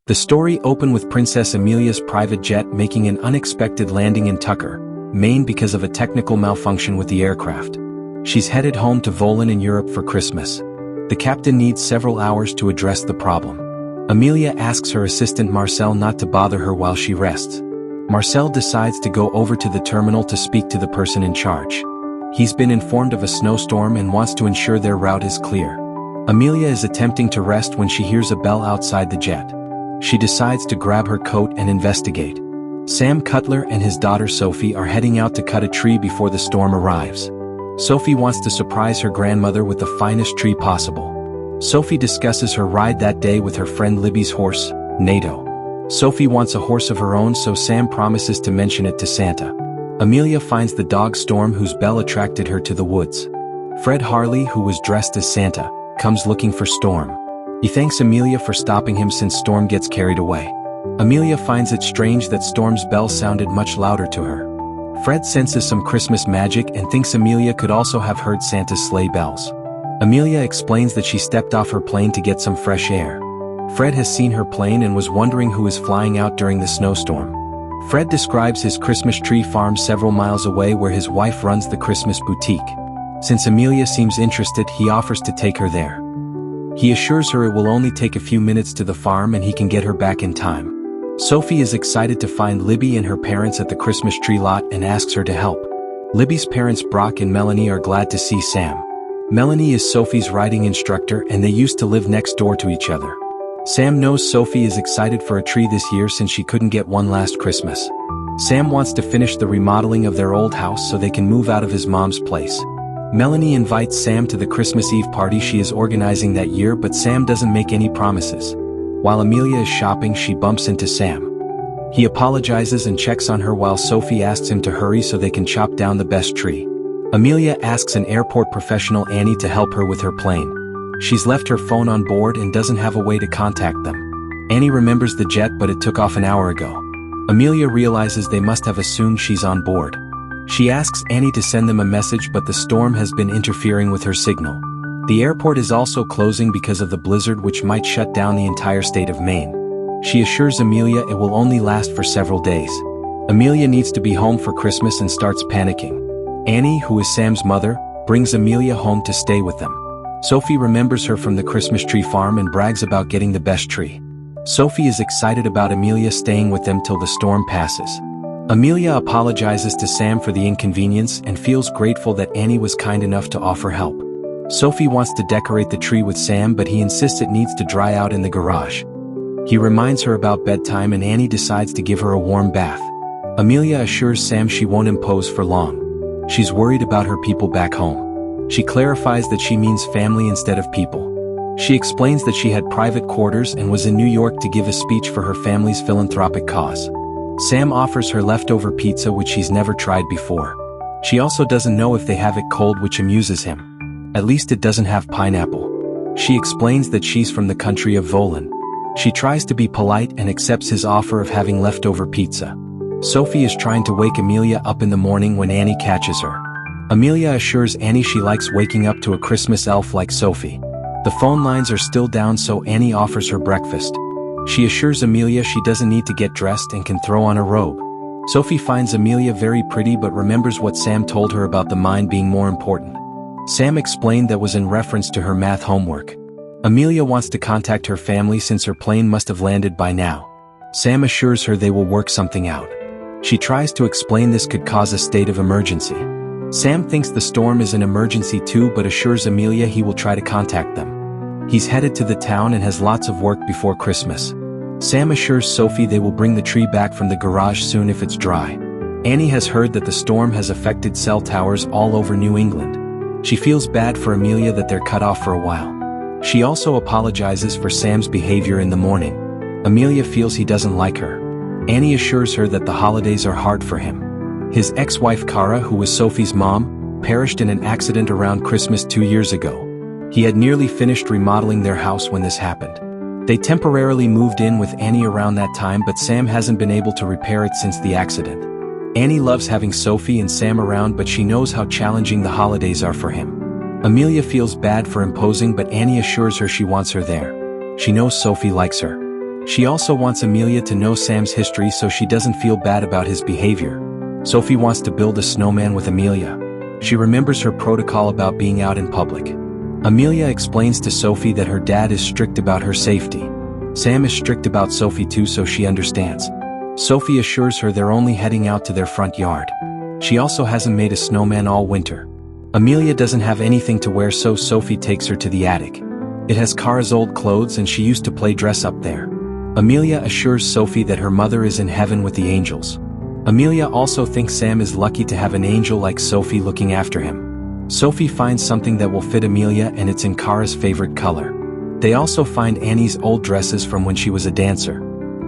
The story opened with Princess Amelia's private jet making an unexpected landing in Tucker, Maine because of a technical malfunction with the aircraft. She's headed home to Volin in Europe for Christmas. The captain needs several hours to address the problem. Amelia asks her assistant Marcel not to bother her while she rests. Marcel decides to go over to the terminal to speak to the person in charge. He's been informed of a snowstorm and wants to ensure their route is clear. Amelia is attempting to rest when she hears a bell outside the jet. She decides to grab her coat and investigate. Sam Cutler and his daughter Sophie are heading out to cut a tree before the storm arrives. Sophie wants to surprise her grandmother with the finest tree possible. Sophie discusses her ride that day with her friend Libby's horse, Nato. Sophie wants a horse of her own, so Sam promises to mention it to Santa. Amelia finds the dog Storm, whose bell attracted her to the woods. Fred Harley, who was dressed as Santa, comes looking for Storm. He thanks Amelia for stopping him since Storm gets carried away. Amelia finds it strange that Storm's bell sounded much louder to her. Fred senses some Christmas magic and thinks Amelia could also have heard Santa's sleigh bells. Amelia explains that she stepped off her plane to get some fresh air. Fred has seen her plane and was wondering who is flying out during the snowstorm. Fred describes his Christmas tree farm several miles away where his wife runs the Christmas boutique. Since Amelia seems interested, he offers to take her there. He assures her it will only take a few minutes to the farm and he can get her back in time. Sophie is excited to find Libby and her parents at the Christmas tree lot and asks her to help. Libby's parents Brock and Melanie are glad to see Sam. Melanie is Sophie's riding instructor and they used to live next door to each other. Sam knows Sophie is excited for a tree this year since she couldn't get one last Christmas. Sam wants to finish the remodeling of their old house so they can move out of his mom's place. Melanie invites Sam to the Christmas Eve party she is organizing that year, but Sam doesn't make any promises. While Amelia is shopping, she bumps into Sam. He apologizes and checks on her while Sophie asks him to hurry so they can chop down the best tree. Amelia asks an airport professional, Annie, to help her with her plane. She's left her phone on board and doesn't have a way to contact them. Annie remembers the jet, but it took off an hour ago. Amelia realizes they must have assumed she's on board. She asks Annie to send them a message, but the storm has been interfering with her signal. The airport is also closing because of the blizzard, which might shut down the entire state of Maine. She assures Amelia it will only last for several days. Amelia needs to be home for Christmas and starts panicking. Annie, who is Sam's mother, brings Amelia home to stay with them. Sophie remembers her from the Christmas tree farm and brags about getting the best tree. Sophie is excited about Amelia staying with them till the storm passes. Amelia apologizes to Sam for the inconvenience and feels grateful that Annie was kind enough to offer help. Sophie wants to decorate the tree with Sam, but he insists it needs to dry out in the garage. He reminds her about bedtime and Annie decides to give her a warm bath. Amelia assures Sam she won't impose for long. She's worried about her people back home. She clarifies that she means family instead of people. She explains that she had private quarters and was in New York to give a speech for her family's philanthropic cause. Sam offers her leftover pizza, which she's never tried before. She also doesn't know if they have it cold, which amuses him. At least it doesn't have pineapple. She explains that she's from the country of Volin. She tries to be polite and accepts his offer of having leftover pizza. Sophie is trying to wake Amelia up in the morning when Annie catches her. Amelia assures Annie she likes waking up to a Christmas elf like Sophie. The phone lines are still down, so Annie offers her breakfast. She assures Amelia she doesn't need to get dressed and can throw on a robe. Sophie finds Amelia very pretty but remembers what Sam told her about the mind being more important. Sam explained that was in reference to her math homework. Amelia wants to contact her family since her plane must have landed by now. Sam assures her they will work something out. She tries to explain this could cause a state of emergency. Sam thinks the storm is an emergency too, but assures Amelia he will try to contact them. He's headed to the town and has lots of work before Christmas. Sam assures Sophie they will bring the tree back from the garage soon if it's dry. Annie has heard that the storm has affected cell towers all over New England. She feels bad for Amelia that they're cut off for a while. She also apologizes for Sam's behavior in the morning. Amelia feels he doesn't like her. Annie assures her that the holidays are hard for him. His ex-wife Cara, who was Sophie's mom, perished in an accident around Christmas 2 years ago. He had nearly finished remodeling their house when this happened. They temporarily moved in with Annie around that time, but Sam hasn't been able to repair it since the accident. Annie loves having Sophie and Sam around, but she knows how challenging the holidays are for him. Amelia feels bad for imposing, but Annie assures her she wants her there. She knows Sophie likes her. She also wants Amelia to know Sam's history so she doesn't feel bad about his behavior. Sophie wants to build a snowman with Amelia. She remembers her protocol about being out in public. Amelia explains to Sophie that her dad is strict about her safety. Sam is strict about Sophie too, so she understands. Sophie assures her they're only heading out to their front yard. She also hasn't made a snowman all winter. Amelia doesn't have anything to wear, so Sophie takes her to the attic. It has Kara's old clothes and she used to play dress up there. Amelia assures Sophie that her mother is in heaven with the angels. Amelia also thinks Sam is lucky to have an angel like Sophie looking after him. Sophie finds something that will fit Amelia, and it's in Kara's favorite color. They also find Annie's old dresses from when she was a dancer.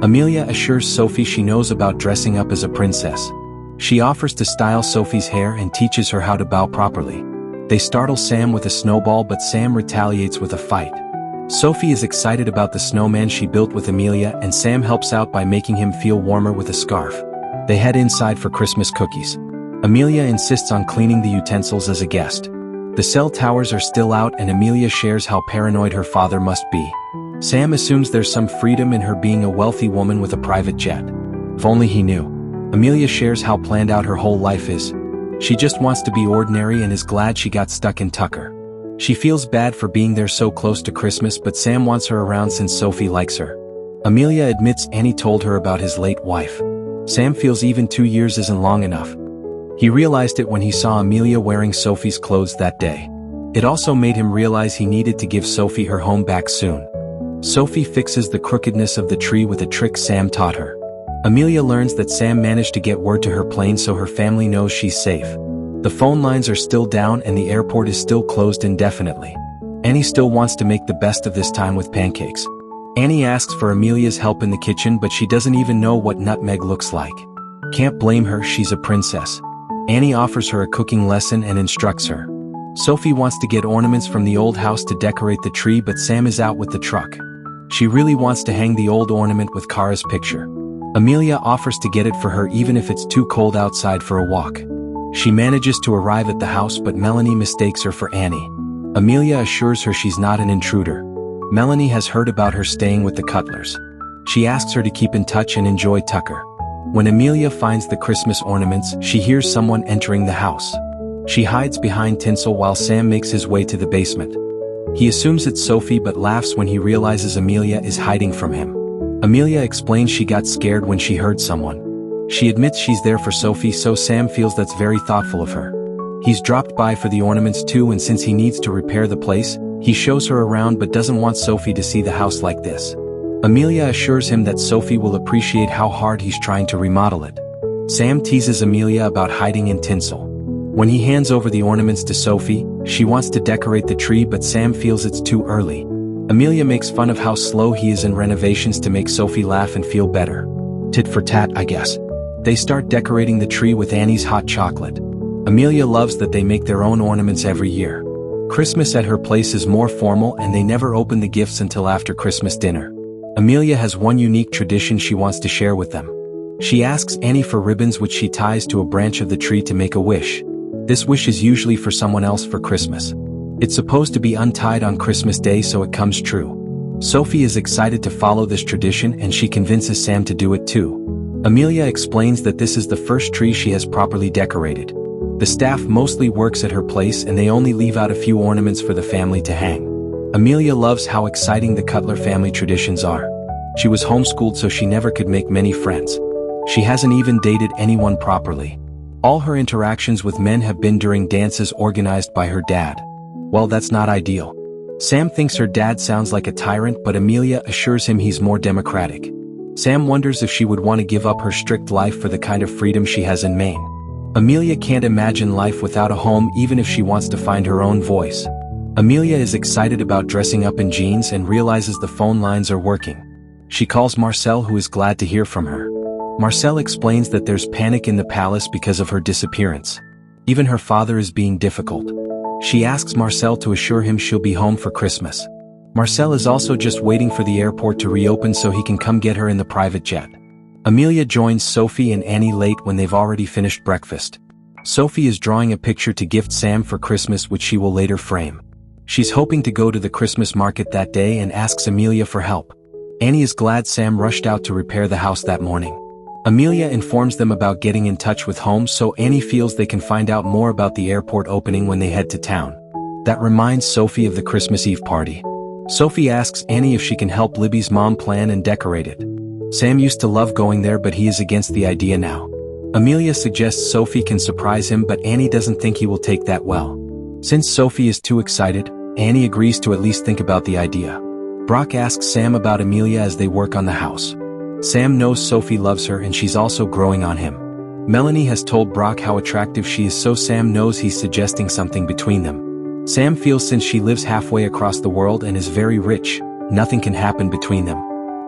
Amelia assures Sophie she knows about dressing up as a princess. She offers to style Sophie's hair and teaches her how to bow properly. They startle Sam with a snowball, but Sam retaliates with a fight. Sophie is excited about the snowman she built with Amelia, and Sam helps out by making him feel warmer with a scarf. They head inside for Christmas cookies. Amelia insists on cleaning the utensils as a guest. The cell towers are still out, and Amelia shares how paranoid her father must be. Sam assumes there's some freedom in her being a wealthy woman with a private jet. If only he knew. Amelia shares how planned out her whole life is. She just wants to be ordinary and is glad she got stuck in Tucker. She feels bad for being there so close to Christmas, but Sam wants her around since Sophie likes her. Amelia admits Annie told her about his late wife. Sam feels even 2 years isn't long enough. He realized it when he saw Amelia wearing Sophie's clothes that day. It also made him realize he needed to give Sophie her home back soon. Sophie fixes the crookedness of the tree with a trick Sam taught her. Amelia learns that Sam managed to get word to her plane so her family knows she's safe. The phone lines are still down and the airport is still closed indefinitely. Annie still wants to make the best of this time with pancakes. Annie asks for Amelia's help in the kitchen, but she doesn't even know what nutmeg looks like. Can't blame her, she's a princess. Annie offers her a cooking lesson and instructs her. Sophie wants to get ornaments from the old house to decorate the tree, but Sam is out with the truck. She really wants to hang the old ornament with Kara's picture. Amelia offers to get it for her even if it's too cold outside for a walk. She manages to arrive at the house, but Melanie mistakes her for Annie. Amelia assures her she's not an intruder. Melanie has heard about her staying with the Cutlers. She asks her to keep in touch and enjoy Tucker. When Amelia finds the Christmas ornaments, she hears someone entering the house. She hides behind tinsel while Sam makes his way to the basement. He assumes it's Sophie but laughs when he realizes Amelia is hiding from him. Amelia explains she got scared when she heard someone. She admits she's there for Sophie, so Sam feels that's very thoughtful of her. He's dropped by for the ornaments too, and since he needs to repair the place, he shows her around but doesn't want Sophie to see the house like this. Amelia assures him that Sophie will appreciate how hard he's trying to remodel it. Sam teases Amelia about hiding in tinsel. When he hands over the ornaments to Sophie, she wants to decorate the tree, but Sam feels it's too early. Amelia makes fun of how slow he is in renovations to make Sophie laugh and feel better. Tit for tat, I guess. They start decorating the tree with Annie's hot chocolate. Amelia loves that they make their own ornaments every year. Christmas at her place is more formal and they never open the gifts until after Christmas dinner. Amelia has one unique tradition she wants to share with them. She asks Annie for ribbons which she ties to a branch of the tree to make a wish. This wish is usually for someone else for Christmas. It's supposed to be untied on Christmas Day so it comes true. Sophie is excited to follow this tradition and she convinces Sam to do it too. Amelia explains that this is the first tree she has properly decorated. The staff mostly works at her place and they only leave out a few ornaments for the family to hang. Amelia loves how exciting the Cutler family traditions are. She was homeschooled so she never could make many friends. She hasn't even dated anyone properly. All her interactions with men have been during dances organized by her dad. Well, that's not ideal. Sam thinks her dad sounds like a tyrant, but Amelia assures him he's more democratic. Sam wonders if she would want to give up her strict life for the kind of freedom she has in Maine. Amelia can't imagine life without a home even if she wants to find her own voice. Amelia is excited about dressing up in jeans and realizes the phone lines are working. She calls Marcel, who is glad to hear from her. Marcel explains that there's panic in the palace because of her disappearance. Even her father is being difficult. She asks Marcel to assure him she'll be home for Christmas. Marcel is also just waiting for the airport to reopen so he can come get her in the private jet. Amelia joins Sophie and Annie late when they've already finished breakfast. Sophie is drawing a picture to gift Sam for Christmas which she will later frame. She's hoping to go to the Christmas market that day and asks Amelia for help. Annie is glad Sam rushed out to repair the house that morning. Amelia informs them about getting in touch with home, so Annie feels they can find out more about the airport opening when they head to town. That reminds Sophie of the Christmas Eve party. Sophie asks Annie if she can help Libby's mom plan and decorate it. Sam used to love going there, but he is against the idea now. Amelia suggests Sophie can surprise him, but Annie doesn't think he will take that well. Since Sophie is too excited, Annie agrees to at least think about the idea. Brock asks Sam about Amelia as they work on the house. Sam knows Sophie loves her and she's also growing on him. Melanie has told Brock how attractive she is, so Sam knows he's suggesting something between them. Sam feels since she lives halfway across the world and is very rich, nothing can happen between them.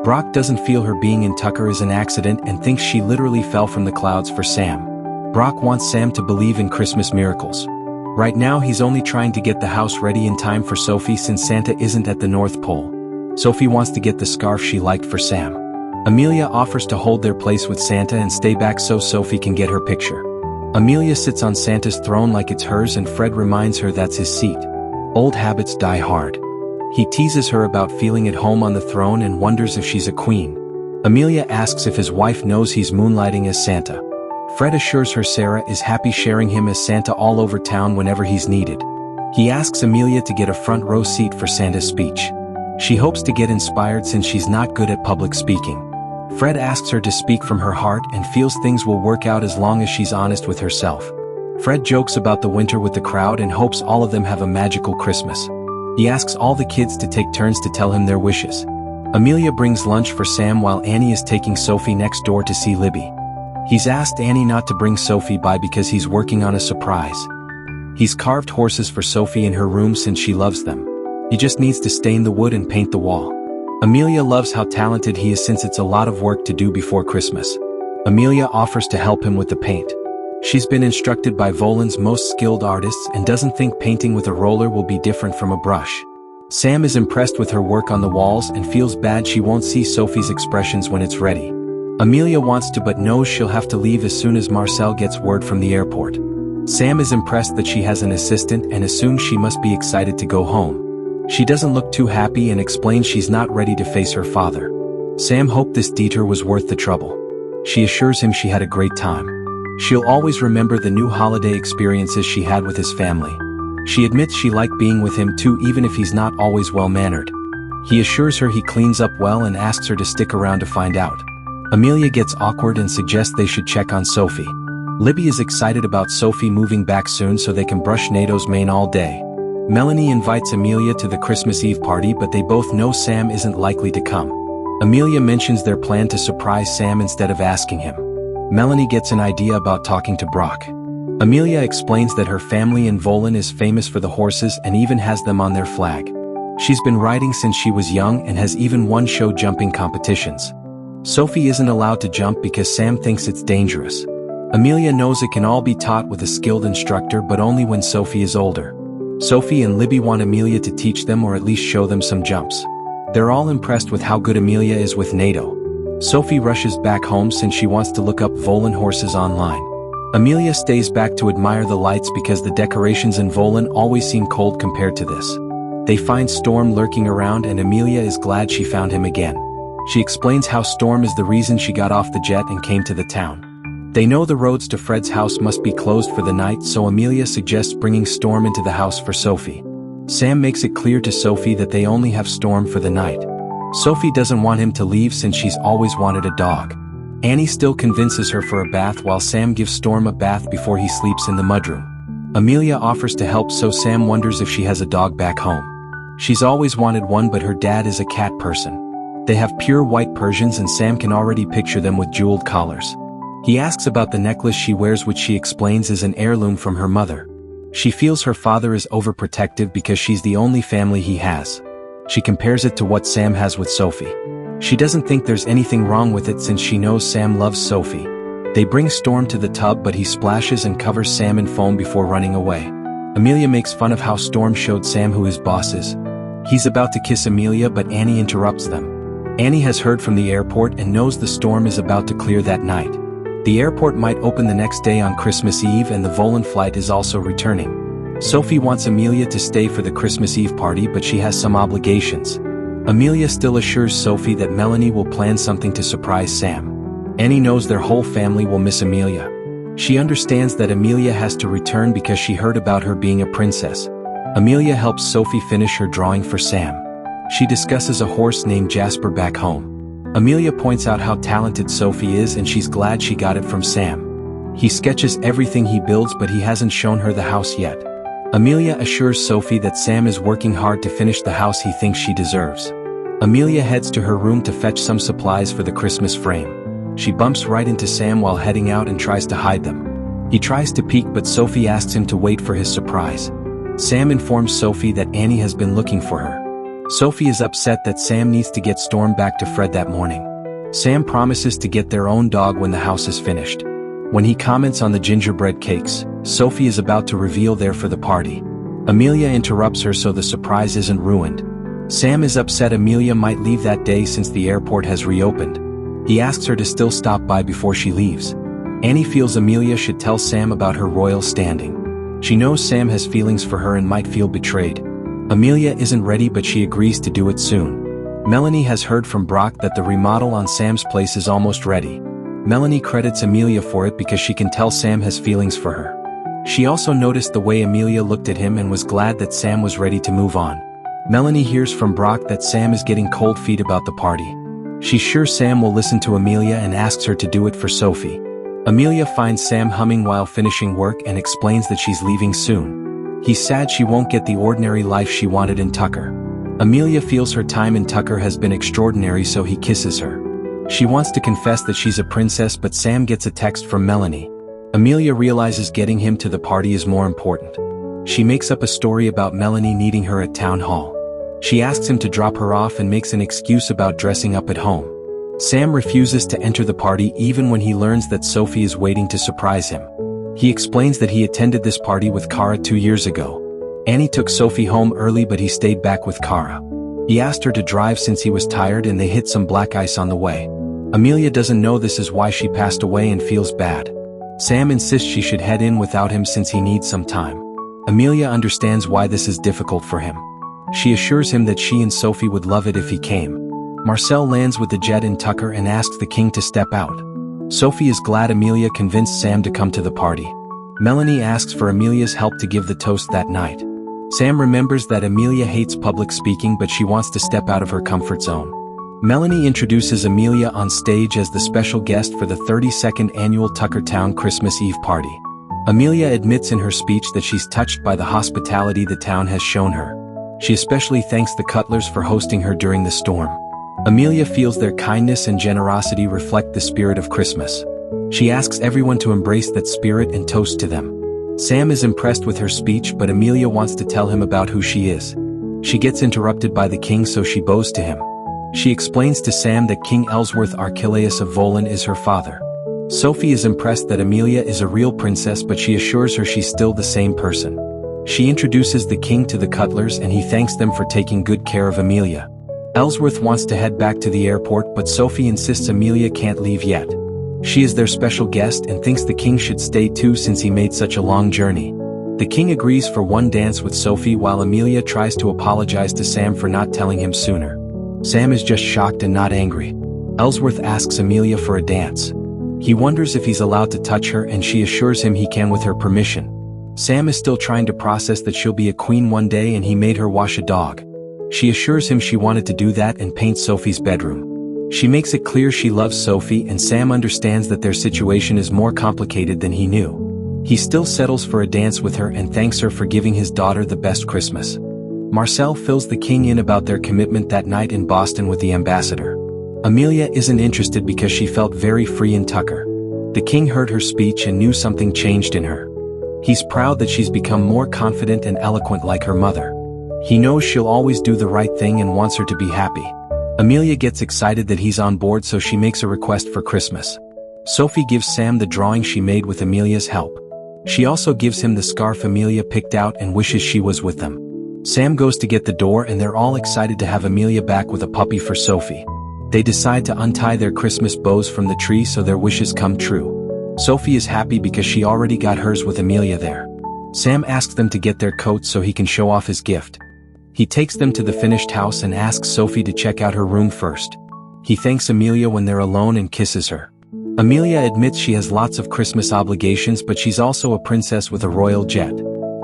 Brock doesn't feel her being in Tucker is an accident and thinks she literally fell from the clouds for Sam. Brock wants Sam to believe in Christmas miracles. Right now he's only trying to get the house ready in time for Sophie since Santa isn't at the North Pole. Sophie wants to get the scarf she liked for Sam. Amelia offers to hold their place with Santa and stay back so Sophie can get her picture. Amelia sits on Santa's throne like it's hers and Fred reminds her that's his seat. Old habits die hard. He teases her about feeling at home on the throne and wonders if she's a queen. Amelia asks if his wife knows he's moonlighting as Santa. Fred assures her Sarah is happy sharing him as Santa all over town whenever he's needed. He asks Amelia to get a front row seat for Santa's speech. She hopes to get inspired since she's not good at public speaking. Fred asks her to speak from her heart and feels things will work out as long as she's honest with herself. Fred jokes about the winter with the crowd and hopes all of them have a magical Christmas. He asks all the kids to take turns to tell him their wishes. Amelia brings lunch for Sam while Annie is taking Sophie next door to see Libby. He's asked Annie not to bring Sophie by because he's working on a surprise. He's carved horses for Sophie in her room since she loves them. He just needs to stain the wood and paint the wall. Amelia loves how talented he is since it's a lot of work to do before Christmas. Amelia offers to help him with the paint. She's been instructed by Volan's most skilled artists and doesn't think painting with a roller will be different from a brush. Sam is impressed with her work on the walls and feels bad she won't see Sophie's expressions when it's ready. Amelia wants to but knows she'll have to leave as soon as Marcel gets word from the airport. Sam is impressed that she has an assistant and assumes she must be excited to go home. She doesn't look too happy and explains she's not ready to face her father. Sam hoped this detour was worth the trouble. She assures him she had a great time. She'll always remember the new holiday experiences she had with his family. She admits she liked being with him too, even if he's not always well-mannered. He assures her he cleans up well and asks her to stick around to find out. Amelia gets awkward and suggests they should check on Sophie. Libby is excited about Sophie moving back soon so they can brush Nado's mane all day. Melanie invites Amelia to the Christmas Eve party, but they both know Sam isn't likely to come. Amelia mentions their plan to surprise Sam instead of asking him. Melanie gets an idea about talking to Brock. Amelia explains that her family in Volan is famous for the horses and even has them on their flag. She's been riding since she was young and has even won show jumping competitions. Sophie isn't allowed to jump because Sam thinks it's dangerous. Amelia knows it can all be taught with a skilled instructor, but only when Sophie is older. Sophie and Libby want Amelia to teach them or at least show them some jumps. They're all impressed with how good Amelia is with Nado. Sophie rushes back home since she wants to look up Volan horses online. Amelia stays back to admire the lights because the decorations in Volan always seem cold compared to this. They find Storm lurking around and Amelia is glad she found him again. She explains how Storm is the reason she got off the jet and came to the town. They know the roads to Fred's house must be closed for the night, so Amelia suggests bringing Storm into the house for Sophie. Sam makes it clear to Sophie that they only have Storm for the night. Sophie doesn't want him to leave since she's always wanted a dog. Annie still convinces her for a bath while Sam gives Storm a bath before he sleeps in the mudroom. Amelia offers to help, so Sam wonders if she has a dog back home. She's always wanted one, but her dad is a cat person. They have pure white Persians and Sam can already picture them with jeweled collars. He asks about the necklace she wears, which she explains is an heirloom from her mother. She feels her father is overprotective because she's the only family he has. She compares it to what Sam has with Sophie. She doesn't think there's anything wrong with it since she knows Sam loves Sophie. They bring Storm to the tub, but he splashes and covers Sam in foam before running away. Amelia makes fun of how Storm showed Sam who his boss is. He's about to kiss Amelia, but Annie interrupts them. Annie has heard from the airport and knows the storm is about to clear that night. The airport might open the next day on Christmas Eve and the Volan flight is also returning. Sophie wants Amelia to stay for the Christmas Eve party, but she has some obligations. Amelia still assures Sophie that Melanie will plan something to surprise Sam. Annie knows their whole family will miss Amelia. She understands that Amelia has to return because she heard about her being a princess. Amelia helps Sophie finish her drawing for Sam. She discusses a horse named Jasper back home. Amelia points out how talented Sophie is and she's glad she got it from Sam. He sketches everything he builds but he hasn't shown her the house yet. Amelia assures Sophie that Sam is working hard to finish the house he thinks she deserves. Amelia heads to her room to fetch some supplies for the Christmas frame. She bumps right into Sam while heading out and tries to hide them. He tries to peek but Sophie asks him to wait for his surprise. Sam informs Sophie that Annie has been looking for her. Sophie is upset that Sam needs to get Storm back to Fred that morning. Sam promises to get their own dog when the house is finished. When he comments on the gingerbread cakes, Sophie is about to reveal they're for the party. Amelia interrupts her so the surprise isn't ruined. Sam is upset Amelia might leave that day since the airport has reopened. He asks her to still stop by before she leaves. Annie feels Amelia should tell Sam about her royal standing. She knows Sam has feelings for her and might feel betrayed. Amelia isn't ready but she agrees to do it soon. Melanie has heard from Brock that the remodel on Sam's place is almost ready. Melanie credits Amelia for it because she can tell Sam has feelings for her. She also noticed the way Amelia looked at him and was glad that Sam was ready to move on. Melanie hears from Brock that Sam is getting cold feet about the party. She's sure Sam will listen to Amelia and asks her to do it for Sophie. Amelia finds Sam humming while finishing work and explains that she's leaving soon. He's sad she won't get the ordinary life she wanted in Tucker. Amelia feels her time in Tucker has been extraordinary so he kisses her. She wants to confess that she's a princess but Sam gets a text from Melanie. Amelia realizes getting him to the party is more important. She makes up a story about Melanie needing her at town hall. She asks him to drop her off and makes an excuse about dressing up at home. Sam refuses to enter the party even when he learns that Sophie is waiting to surprise him. He explains that he attended this party with Kara 2 years ago. Annie took Sophie home early but he stayed back with Kara. He asked her to drive since he was tired and they hit some black ice on the way. Amelia doesn't know this is why she passed away and feels bad. Sam insists she should head in without him since he needs some time. Amelia understands why this is difficult for him. She assures him that she and Sophie would love it if he came. Marcel lands with the jet in Tucker and asks the king to step out. Sophie is glad Amelia convinced Sam to come to the party. Melanie asks for Amelia's help to give the toast that night. Sam remembers that Amelia hates public speaking but she wants to step out of her comfort zone. Melanie introduces Amelia on stage as the special guest for the 32nd annual Tuckertown Christmas Eve party. Amelia admits in her speech that she's touched by the hospitality the town has shown her. She especially thanks the Cutlers for hosting her during the storm. Amelia feels their kindness and generosity reflect the spirit of Christmas. She asks everyone to embrace that spirit and toast to them. Sam is impressed with her speech but Amelia wants to tell him about who she is. She gets interrupted by the king so she bows to him. She explains to Sam that King Ellsworth Archelaus of Volan is her father. Sophie is impressed that Amelia is a real princess but she assures her she's still the same person. She introduces the king to the Cutlers and he thanks them for taking good care of Amelia. Ellsworth wants to head back to the airport but Sophie insists Amelia can't leave yet. She is their special guest and thinks the king should stay too since he made such a long journey. The king agrees for one dance with Sophie while Amelia tries to apologize to Sam for not telling him sooner. Sam is just shocked and not angry. Ellsworth asks Amelia for a dance. He wonders if he's allowed to touch her and she assures him he can with her permission. Sam is still trying to process that she'll be a queen one day and he made her wash a dog. She assures him she wanted to do that and paint Sophie's bedroom. She makes it clear she loves Sophie and Sam understands that their situation is more complicated than he knew. He still settles for a dance with her and thanks her for giving his daughter the best Christmas. Marcel fills the king in about their commitment that night in Boston with the ambassador. Amelia isn't interested because she felt very free in Tucker. The king heard her speech and knew something changed in her. He's proud that she's become more confident and eloquent like her mother. He knows she'll always do the right thing and wants her to be happy. Amelia gets excited that he's on board so she makes a request for Christmas. Sophie gives Sam the drawing she made with Amelia's help. She also gives him the scarf Amelia picked out and wishes she was with them. Sam goes to get the door and they're all excited to have Amelia back with a puppy for Sophie. They decide to untie their Christmas bows from the tree so their wishes come true. Sophie is happy because she already got hers with Amelia there. Sam asks them to get their coats so he can show off his gift. He takes them to the finished house and asks Sophie to check out her room first. He thanks Amelia when they're alone and kisses her. Amelia admits she has lots of Christmas obligations, but she's also a princess with a royal jet.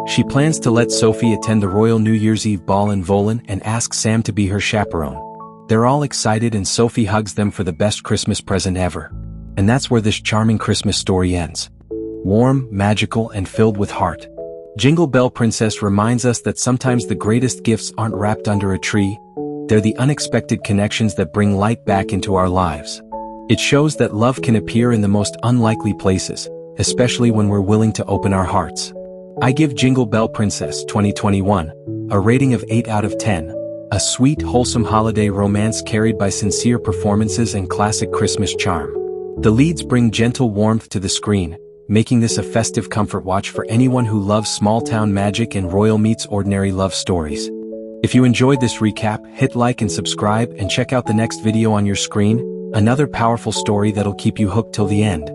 She plans to let Sophie attend the royal New Year's Eve ball in Volin and asks Sam to be her chaperone. They're all excited and Sophie hugs them for the best Christmas present ever. And that's where this charming Christmas story ends. Warm, magical, and filled with heart. Jingle Bell Princess reminds us that sometimes the greatest gifts aren't wrapped under a tree. They're the unexpected connections that bring light back into our lives. It shows that love can appear in the most unlikely places, especially when we're willing to open our hearts. I give Jingle Bell Princess 2021 a rating of 8 out of 10. A sweet, wholesome holiday romance carried by sincere performances and classic Christmas charm. The leads bring gentle warmth to the screen, making this a festive comfort watch for anyone who loves small-town magic and royal meets ordinary love stories. If you enjoyed this recap, hit like and subscribe and check out the next video on your screen, another powerful story that'll keep you hooked till the end.